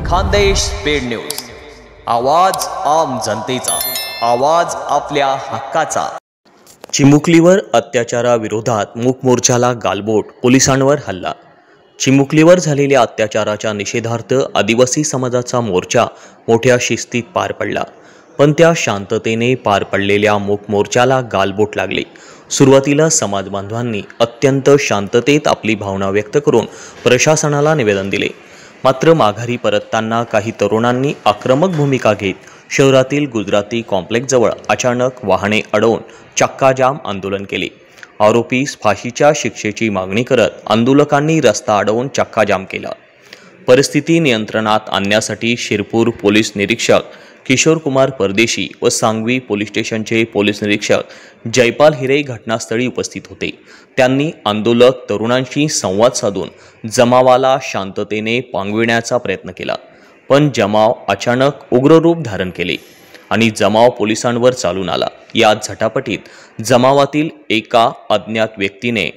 Khandesh speed news, आवाज आम जनतेचा, आवाज आपल्या हक्काचा। चिमुकलीवर अत्याचाराविरोधात मूक मोर्चाला गालबोट, पोलिसांवर हल्ला। चिमुकलीवर झालेल्या अत्याचाराच्या निषेधार्थ आदिवासी समाजाचा मोर्चा मोठ्या शिस्तीत पार पडला, पण त्या शांततेने पार पडलेल्या मूक मोर्चाला गालबोट लागली। सुरुवातीला समाज बांधवांनी अत्यंत शांततेत आपली भावना व्यक्त करून प्रशासनाला निवेदन दिले, मात्र माघारी परतताना काही तरुणांनी आक्रमक भूमिका घेत शहरातील गुजराती कॉम्प्लेक्स जवळ अचानक वाहने अडवून चक्काजाम आंदोलन केले। आरोपीस फाशीच्या शिक्षेची मागणी करत आंदोलकांनी रस्ता अडवून चक्काजाम केला। परिस्थिती नियंत्रणात आणण्यासाठी शिरपूर पोलीस निरीक्षक किशोर कुमार परदेशी व सांगवी पोलीस स्टेशनचे पोलीस निरीक्षक जयपाल हिरे घटनास्थळी उपस्थित होते। त्यांनी आंदोलक तरुणांशी संवाद साधून जमावाला शांततेने पांगविण्याचा प्रयत्न केला, पण जमाव अचानक उग्र रूप धारण केले आणि जमाव पोलिसांवर चालून आला। या झटापटीत जमावातील एका अज्ञात व्यक्तीने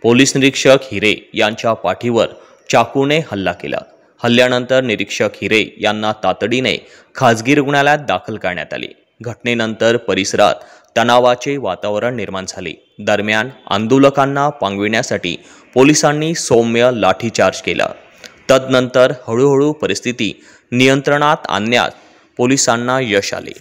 पोलीस निरीक्षक हिरे यांच्या पाठीवर चाकूने हल्ला केला। हल्ल्यानंतर निरीक्षक हिरे यांना तातडीने खासगी रुग्णालयात दाखल करण्यात आले। घटनेनंतर परिसरात तणावाचे वातावरण निर्माण झाले। दरम्यान आंदोलकांना पांगविण्यासाठी पोलिसांनी सौम्य लाठीचार्ज केला। तदनंतर हळूहळू परिस्थिती नियंत्रणात आणण्यात पोलिसांना यश आले।